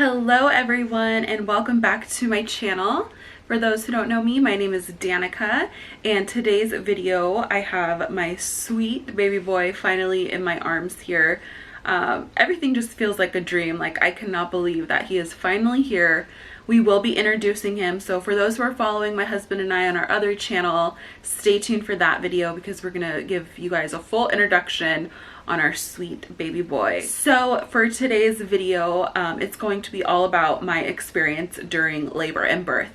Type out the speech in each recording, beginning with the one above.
Hello everyone and welcome back to my channel. For those who don't know me, my name is Danica, and today's video I have my sweet baby boy finally in my arms here. Everything just feels like a dream. Like, I cannot believe that he is finally here. We will be introducing him, so for those who are following my husband and I on our other channel, stay tuned for that video because we're gonna give you guys a full introduction on our sweet baby boy. So for today's video, it's going to be all about my experience during labor and birth.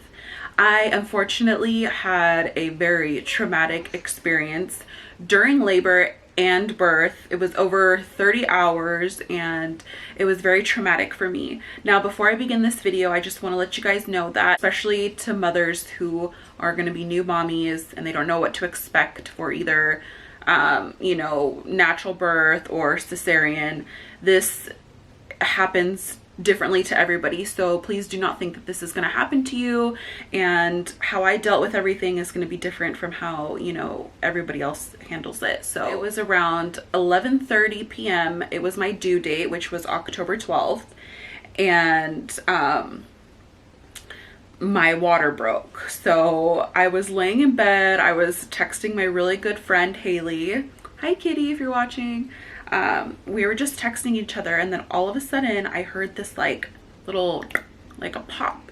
I unfortunately had a very traumatic experience during labor and birth. It was over 30 hours and it was very traumatic for me. Now, before I begin this video, I just want to let you guys know that, especially to mothers who are going to be new mommies and they don't know what to expect for either natural birth or cesarean, this happens differently to everybody. So please do not think that this is going to happen to you, and how I dealt with everything is going to be different from how everybody else handles it. So it was around 11:30 p.m. It was my due date, which was October 12th, and my water broke. So I was laying in bed, I was texting my really good friend Haley. Hi Kitty, if you're watching. We were just texting each other, and then all of a sudden I heard this like a pop,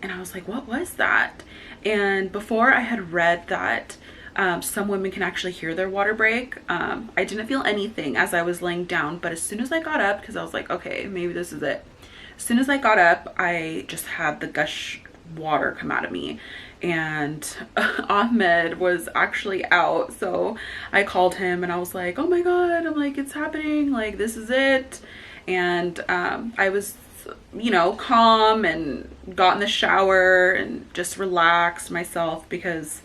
and I was like, what was that? And before, I had read that some women can actually hear their water break. I didn't feel anything as I was laying down, but as soon as I got up, because I was like, okay, maybe this is it. As soon as I got up, I just had the gush water come out of me, and Ahmed was actually out, so I called him and I was like, oh my god, I'm like, it's happening, like, this is it. And I was calm and got in the shower and just relaxed myself because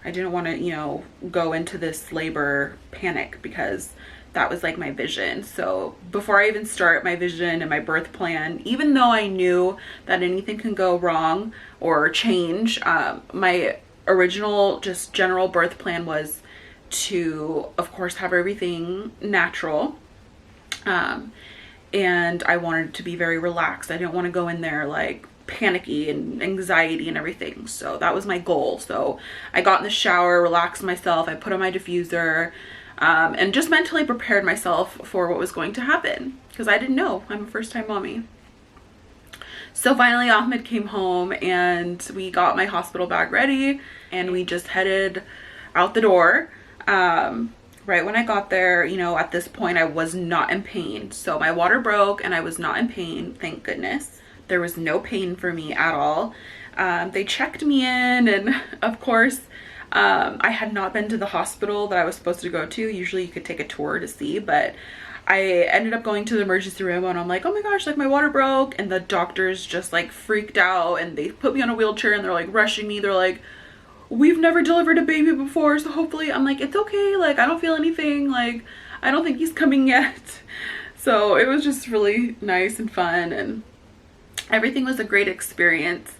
I didn't want to go into this labor panic, because that was like my vision. So before I even start my vision and my birth plan, even though I knew that anything can go wrong or change, my original just general birth plan was to, of course, have everything natural. And I wanted to be very relaxed. I didn't want to go in there like panicky and anxiety and everything. So that was my goal. So I got in the shower, relaxed myself, I put on my diffuser, and just mentally prepared myself for what was going to happen, because I didn't know. I'm a first-time mommy. So finally Ahmed came home and we got my hospital bag ready and we just headed out the door. Right when I got there, at this point I was not in pain. So my water broke and I was not in pain, thank goodness. There was no pain for me at all. They checked me in, and of course, I had not been to the hospital that I was supposed to go to. Usually you could take a tour to see, but I ended up going to the emergency room and I'm like, oh my gosh, like my water broke. And the doctors just like freaked out and they put me on a wheelchair and they're like rushing me. They're like, we've never delivered a baby before, so hopefully. I'm like, it's okay, like I don't feel anything, like I don't think he's coming yet. So it was just really nice and fun, and everything was a great experience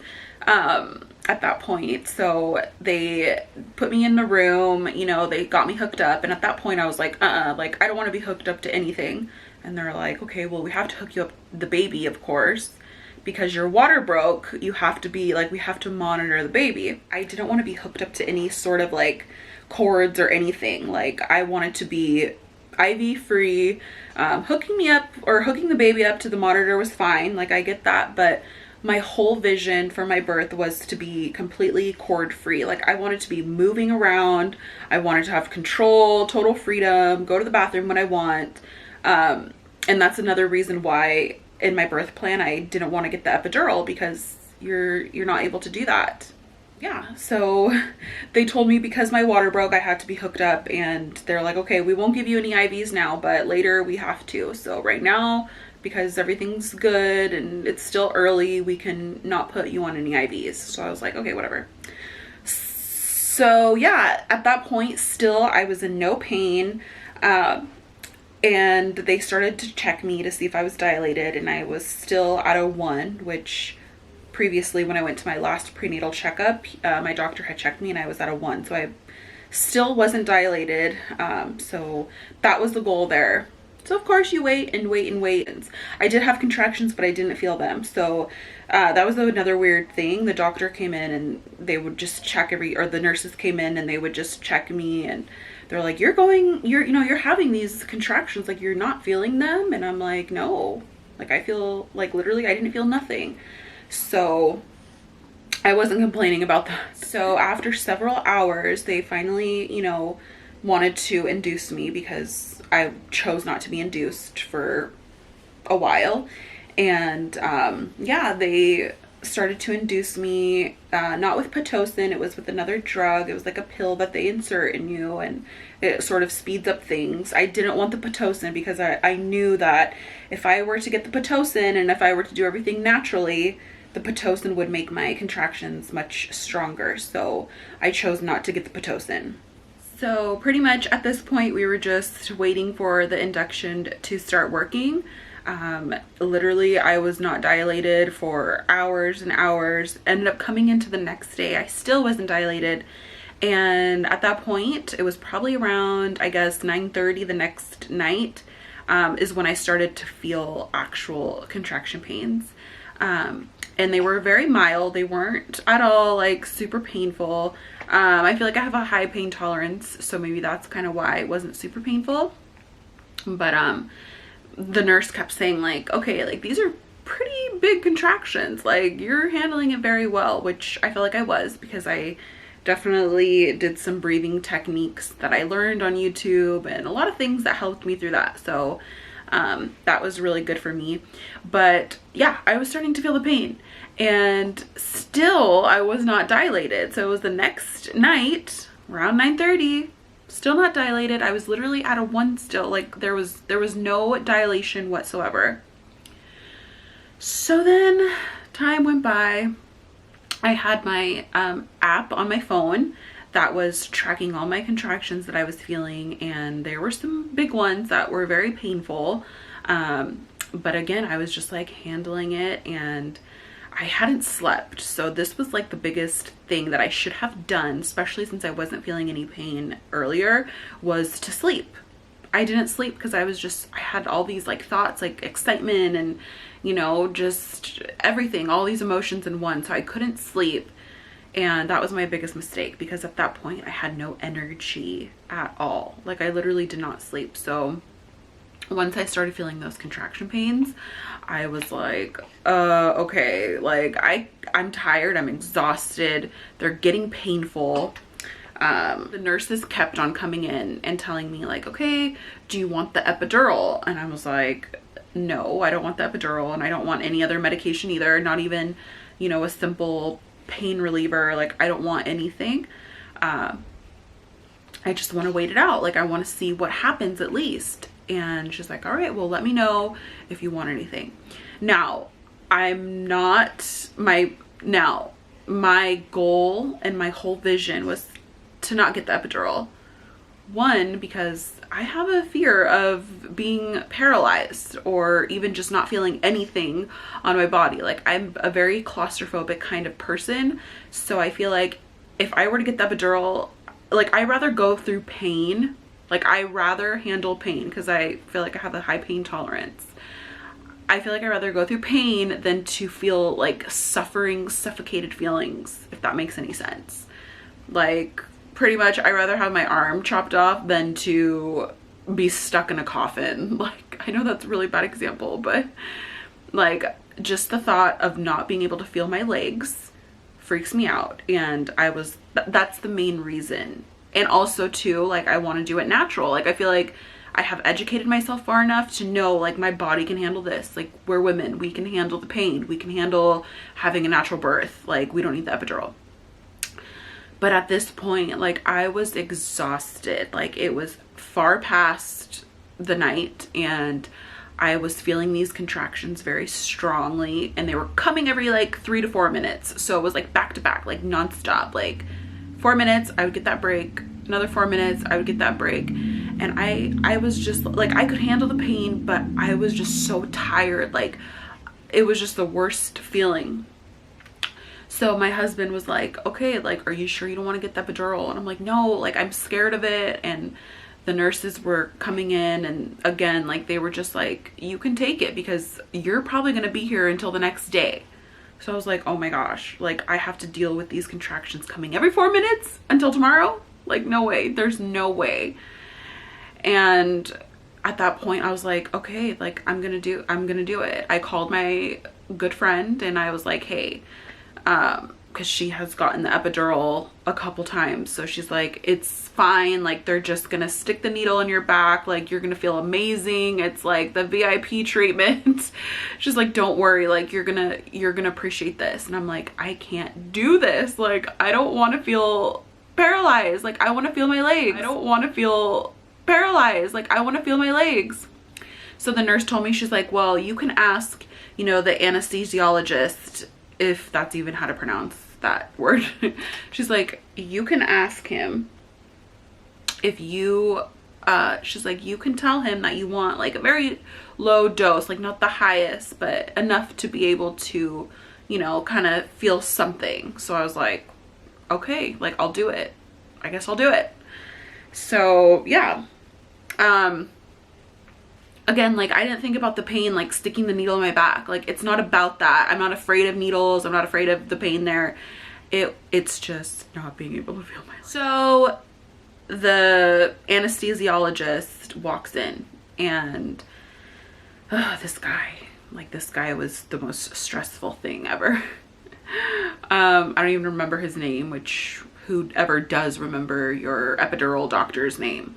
at that point. So they put me in the room, they got me hooked up, and at that point I was like, like I don't want to be hooked up to anything. And they're like, okay, well, we have to hook you up the baby, of course, because your water broke. You have to be like, we have to monitor the baby. I didn't want to be hooked up to any sort of like cords or anything. Like, I wanted to be IV free. Hooking me up or hooking the baby up to the monitor was fine, like I get that, but my whole vision for my birth was to be completely cord free. Like, I wanted to be moving around, I wanted to have control, total freedom, go to the bathroom when I want. And that's another reason why in my birth plan I didn't want to get the epidural, because you're not able to do that. Yeah, so they told me because my water broke I had to be hooked up, and they're like, okay, we won't give you any IVs now, but later we have to. So right now, because everything's good and it's still early, we can not put you on any IVs. So I was like, okay, whatever. So yeah, at that point still I was in no pain, and they started to check me to see if I was dilated, and I was still at a 1, which previously when I went to my last prenatal checkup, my doctor had checked me and I was at a 1, so I still wasn't dilated. So that was the goal there. So of course you wait and wait and wait. I did have contractions, but I didn't feel them. So that was another weird thing. The doctor came in and they would just check or the nurses came in and they would just check me, and they're like, you're having these contractions, like you're not feeling them. And I'm like, no, like I feel like literally I didn't feel nothing. So I wasn't complaining about that. So after several hours, they finally, wanted to induce me because I chose not to be induced for a while. And yeah, they started to induce me, not with Pitocin, it was with another drug. It was like a pill that they insert in you and it sort of speeds up things. I didn't want the Pitocin because I knew that if I were to get the Pitocin and if I were to do everything naturally, the Pitocin would make my contractions much stronger. So I chose not to get the Pitocin. So pretty much at this point, we were just waiting for the induction to start working. Literally, I was not dilated for hours and hours. Ended up coming into the next day, I still wasn't dilated. And at that point, it was probably around, I guess, 9:30 the next night, is when I started to feel actual contraction pains. And they were very mild. They weren't at all like super painful. I feel like I have a high pain tolerance, so maybe that's kind of why it wasn't super painful. But the nurse kept saying like, okay, like these are pretty big contractions, like you're handling it very well, which I feel like I was, because I definitely did some breathing techniques that I learned on YouTube and a lot of things that helped me through that. So that was really good for me. But yeah, I was starting to feel the pain and still I was not dilated. So it was the next night around 9:30, still not dilated. I was literally at a 1 still, like there was no dilation whatsoever. So then time went by. I had my app on my phone that was tracking all my contractions that I was feeling, and there were some big ones that were very painful. But again, I was just like handling it, and I hadn't slept. So this was like the biggest thing that I should have done, especially since I wasn't feeling any pain earlier, was to sleep. I didn't sleep because I had all these like thoughts, like excitement and, just everything, all these emotions in one. So I couldn't sleep. And that was my biggest mistake, because at that point I had no energy at all. Like I literally did not sleep. So once I started feeling those contraction pains, I was like, okay, like I'm tired, I'm exhausted, they're getting painful. The nurses kept on coming in and telling me like, okay, do you want the epidural? And I was like, no, I don't want the epidural, and I don't want any other medication either, not even, a simple pain reliever. Like I don't want anything. I just want to wait it out. Like I want to see what happens at least. And she's like, all right, well, let me know if you want anything. Now, my goal and my whole vision was to not get the epidural. One, because I have a fear of being paralyzed or even just not feeling anything on my body. Like I'm a very claustrophobic kind of person. So I feel like if I were to get the epidural, like I'd rather go through pain. Like I rather handle pain because I feel like I have a high pain tolerance. I feel like I'd rather go through pain than to feel like suffocated feelings, if that makes any sense. Like pretty much I'd rather have my arm chopped off than to be stuck in a coffin. Like I know that's a really bad example, but like just the thought of not being able to feel my legs freaks me out. And that's the main reason. And also too, like I want to do it natural. Like I feel like I have educated myself far enough to know like my body can handle this. Like we're women, we can handle the pain, we can handle having a natural birth. Like we don't need the epidural. But at this point, like I was exhausted. Like it was far past the night and I was feeling these contractions very strongly, and they were coming every like 3 to 4 minutes. So it was like back to back, like nonstop. Like 4 minutes, I would get that break. Another 4 minutes, I would get that break. And I was just like, I could handle the pain, but I was just so tired. Like it was just the worst feeling. So my husband was like, okay, like, are you sure you don't want to get that epidural? And I'm like, no, like I'm scared of it. And the nurses were coming in, and again, like they were just like, you can take it because you're probably going to be here until the next day. So I was like, oh my gosh, like I have to deal with these contractions coming every 4 minutes until tomorrow? Like, no way, there's no way. And at that point I was like, okay, like I'm gonna do it. I called my good friend and I was like, hey, because she has gotten the epidural a couple times, so she's like, it's fine, like they're just gonna stick the needle in your back, like you're gonna feel amazing, it's like the VIP treatment. She's like, don't worry, like you're gonna appreciate this. And I'm like, I can't do this, like I don't want to feel paralyzed, like I want to feel my legs. I don't want to feel paralyzed, like I want to feel my legs. So the nurse told me, she's like, well, you can ask, you know, the anesthesiologist, if that's even how to pronounce that word. She's like, you can ask him if you, she's like, you can tell him that you want like a very low dose, like not the highest, but enough to be able to, you know, kind of feel something. So I was like, okay, like I'll do it. I guess I'll do it. So yeah. Again, like I didn't think about the pain, like sticking the needle in my back. Like it's not about that. I'm not afraid of needles. I'm not afraid of the pain there. It's just not being able to feel my legs. So the anesthesiologist walks in, and this guy was the most stressful thing ever. I don't even remember his name, which whoever does remember your epidural doctor's name.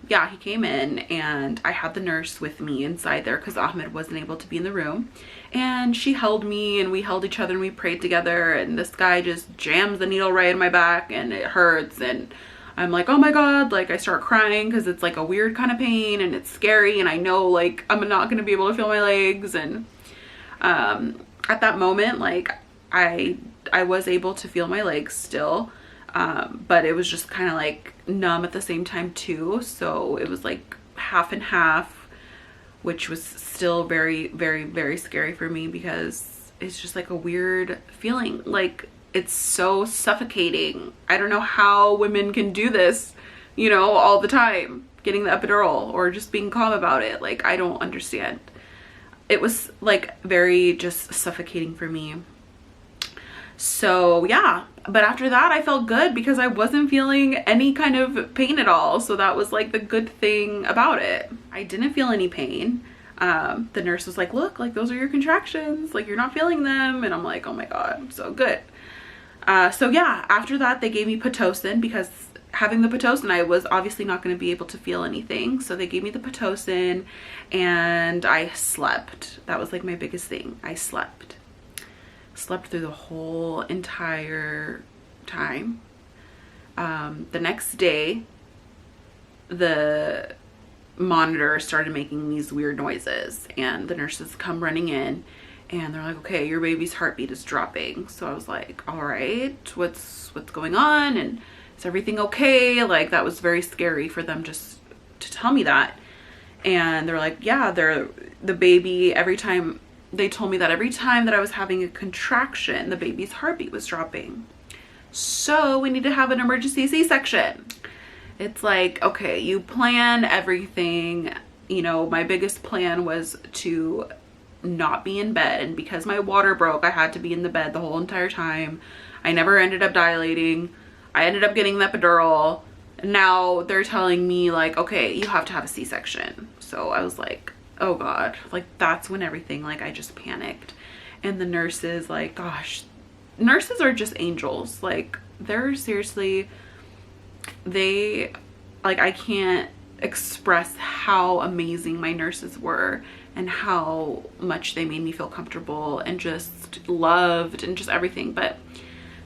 Yeah, he came in and I had the nurse with me inside there because Ahmed wasn't able to be in the room, and she held me and we held each other and we prayed together, and this guy just jams the needle right in my back and it hurts, and I'm like, oh my God, like I start crying because it's like a weird kind of pain and it's scary, and I know like I'm not going to be able to feel my legs. And at that moment, like I was able to feel my legs still. But it was just kind of like numb at the same time too. So it was like half and half, which was still very, very, very scary for me because it's just like a weird feeling. Like it's so suffocating. I don't know how women can do this, you know, all the time, getting the epidural or just being calm about it. Like, I don't understand. It was like very just suffocating for me. So yeah, but after that I felt good because I wasn't feeling any kind of pain at all. So that was like the good thing about it. I didn't feel any pain. The nurse was like, look, like those are your contractions, like you're not feeling them. And I'm like, oh my God, so good. So yeah, after that they gave me Pitocin because having the Pitocin, I was obviously not going to be able to feel anything. So they gave me the Pitocin and I slept. That was like my biggest thing. I slept through the whole entire time. The next day, the monitor started making these weird noises and the nurses come running in and they're like, okay, your baby's heartbeat is dropping. So I was like, all right, what's going on? And is everything okay? Like, that was very scary for them just to tell me that. And they're like, yeah, the baby, they told me that every time that I was having a contraction, the baby's heartbeat was dropping. So we need to have an emergency C-section. It's like, okay, you plan everything. You know, my biggest plan was to not be in bed. And because my water broke, I had to be in the bed the whole entire time. I never ended up dilating. I ended up getting the epidural. Now they're telling me like, okay, you have to have a C-section. So I was like, oh God, like that's when everything, like I just panicked. And the nurses, like, gosh, nurses are just angels. Like they're seriously, I can't express how amazing my nurses were and how much they made me feel comfortable and just loved and just everything. But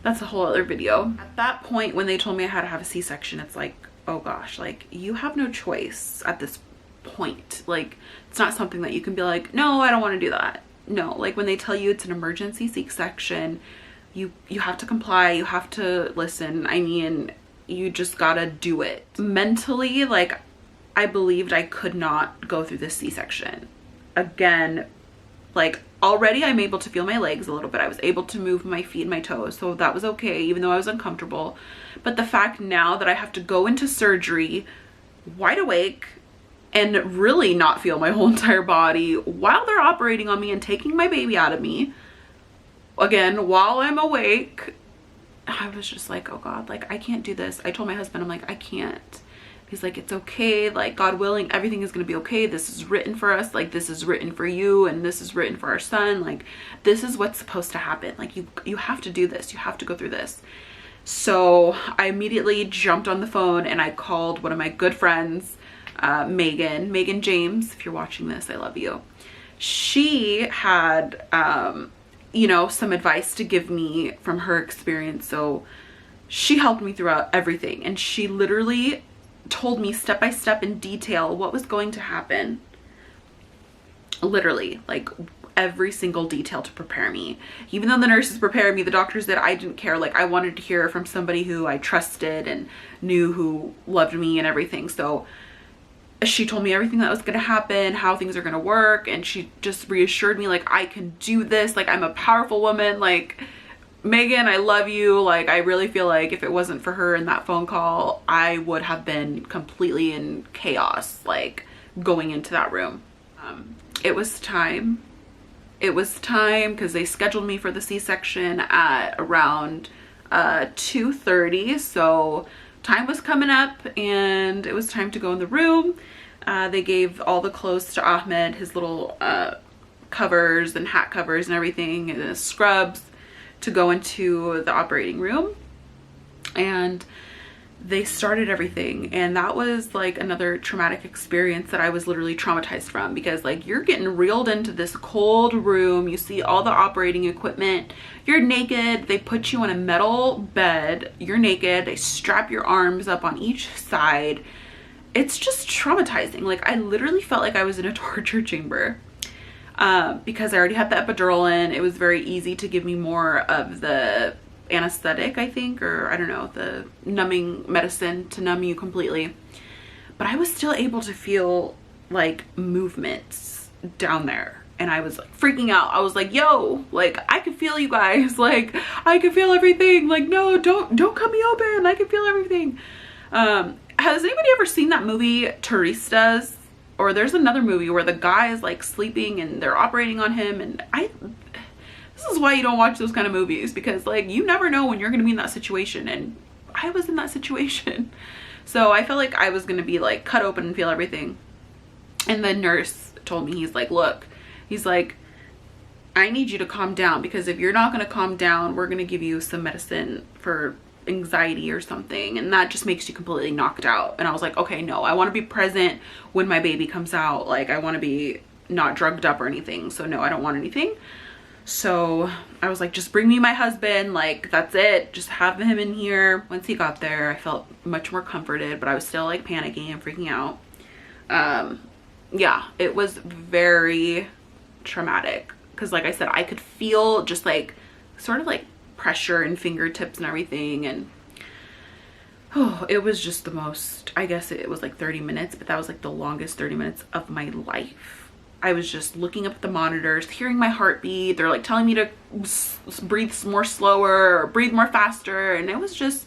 that's a whole other video. At that point, when they told me I had to have a C-section, it's like, oh gosh, like you have no choice at this point. Like, it's not something that you can be like, no, I don't want to do that. No, like when they tell you it's an emergency C-section, you have to comply, you have to listen. I mean, you just gotta do it. Mentally, like I believed I could not go through this C-section. Again, like already I'm able to feel my legs a little bit. I was able to move my feet and my toes, so that was okay, even though I was uncomfortable. But the fact now that I have to go into surgery wide awake and really not feel my whole entire body while they're operating on me and taking my baby out of me. Again, while I'm awake, I was just like, oh God, like I can't do this. I told my husband, I'm like, I can't. He's like, it's okay. Like, God willing, everything is going to be okay. This is written for us. Like, this is written for you, and this is written for our son. Like, this is what's supposed to happen. Like, you have to do this. You have to go through this. So I immediately jumped on the phone and I called one of my good friends, Megan James. If you're watching this, I love you. She had, you know, some advice to give me from her experience. So she helped me throughout everything. And she literally told me step by step in detail what was going to happen. Literally, like every single detail to prepare me. Even though the nurses prepared me, the doctors did, I didn't care. Like I wanted to hear from somebody who I trusted and knew who loved me and everything. So she told me everything that was going to happen, how things are going to work. And she just reassured me like, I can do this. Like I'm a powerful woman. Like, Megan, I love you. Like, I really feel like if it wasn't for her in that phone call, I would have been completely in chaos, like going into that room. It was time. It was time because they scheduled me for the C-section at around 2:30. So time was coming up and it was time to go in the room. They gave all the clothes to Ahmed, his little covers and hat covers and everything, and his scrubs, to go into the operating room. And they started everything, and that was like another traumatic experience that I was literally traumatized from, because like you're getting reeled into this cold room, you see all the operating equipment, you're naked, they put you on a metal bed, you're naked, they strap your arms up on each side. It's just traumatizing. Like I literally felt like I was in a torture chamber. Because I already had the epidural in, it was very easy to give me more of the anesthetic, I think, or I don't know, the numbing medicine to numb you completely. But I was still able to feel like movements down there, and I was like freaking out. I was like, yo, like I can feel you guys, like I can feel everything, like no, don't cut me open, I can feel everything. Has anybody ever seen that movie Turistas? Or there's another movie where the guy is like sleeping and they're operating on him, and this is why you don't watch those kind of movies, because like you never know when you're gonna be in that situation, and I was in that situation. So I felt like I was gonna be like cut open and feel everything. And the nurse told me, he's like, look, he's like, I need you to calm down, because if you're not gonna calm down, we're gonna give you some medicine for anxiety or something, and that just makes you completely knocked out. And I was like, okay, no, I want to be present when my baby comes out. Like I want to be not drugged up or anything, so no, I don't want anything. So I was like, just bring me my husband, like that's it, just have him in here. Once he got there, I felt much more comforted, but I was still like panicking and freaking out. Yeah, it was very traumatic, because like I said, I could feel just like sort of like pressure and fingertips and everything, and oh, it was just the most, I guess it was like 30 minutes, but that was like the longest 30 minutes of my life. I was just looking up at the monitors, hearing my heartbeat. They're like telling me to breathe more slower or breathe more faster, and it was just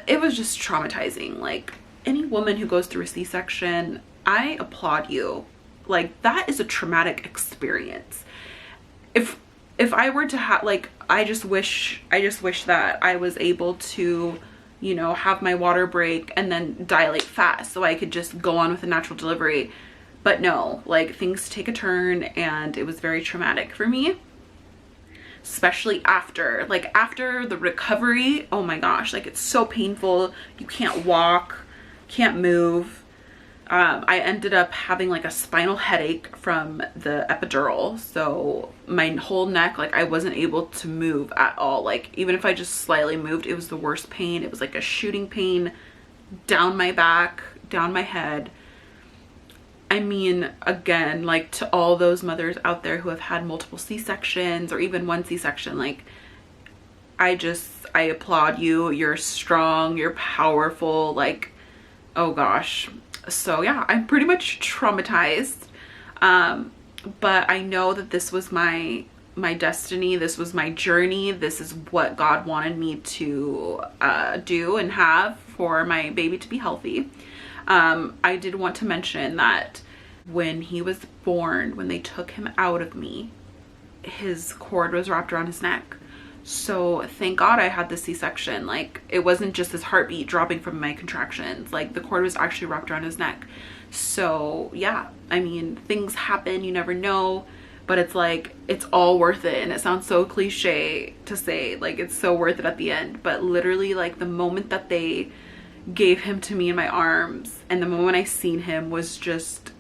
traumatizing. Like any woman who goes through a C-section, I applaud you. Like that is a traumatic experience. If I were to have, like, I just wish that I was able to, you know, have my water break and then dilate fast so I could just go on with a natural delivery. But no, like things take a turn, and it was very traumatic for me, especially after the recovery. Oh my gosh, like it's so painful. You can't walk, can't move. I ended up having like a spinal headache from the epidural, so my whole neck, like I wasn't able to move at all. Like even if I just slightly moved, it was the worst pain. It was like a shooting pain down my back, down my head. I mean, again, like to all those mothers out there who have had multiple C-sections or even one C-section, like I applaud you. You're strong, you're powerful, like, oh gosh. So yeah, I'm pretty much traumatized, but I know that this was my destiny, this was my journey, this is what God wanted me to do and have for my baby to be healthy. I did want to mention that when he was born, when they took him out of me, his cord was wrapped around his neck. So thank God I had the C-section. Like, it wasn't just his heartbeat dropping from my contractions. Like, the cord was actually wrapped around his neck. So yeah, I mean, things happen, you never know, but it's like, it's all worth it. And it sounds so cliche to say, like, it's so worth it at the end, but literally, like, the moment that they gave him to me in my arms and the moment I seen him was just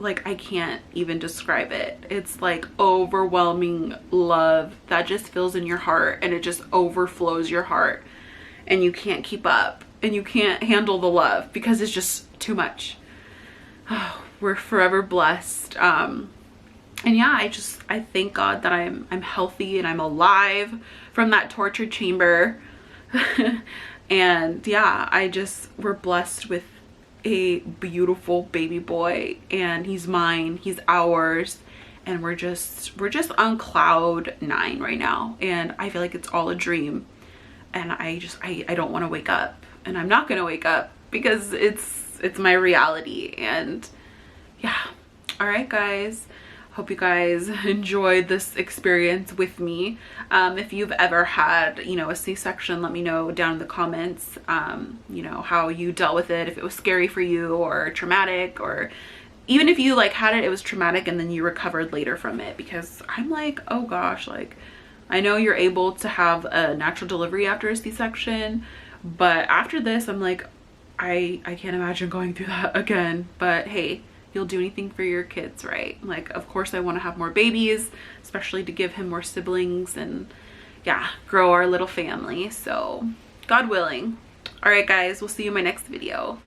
like, I can't even describe it. It's like overwhelming love that just fills in your heart, and it just overflows your heart, and you can't keep up and you can't handle the love because it's just too much. Oh, we're forever blessed. And yeah, I thank God that I'm healthy and I'm alive from that torture chamber. And yeah, we're blessed with a beautiful baby boy, and he's mine, he's ours, and we're just on cloud 9 right now, and I feel like it's all a dream, and I don't want to wake up, and I'm not gonna wake up because it's my reality. And yeah, all right guys, hope you guys enjoyed this experience with me. If you've ever had, you know, a C-section, let me know down in the comments, you know, how you dealt with it, if it was scary for you or traumatic, or even if you like had it was traumatic and then you recovered later from it. Because I'm like, oh gosh, like, I know you're able to have a natural delivery after a C-section, but after this, I'm like, I can't imagine going through that again. But hey, you'll do anything for your kids, right? Like, of course I want to have more babies, especially to give him more siblings and yeah, grow our little family. So God willing. All right guys, we'll see you in my next video.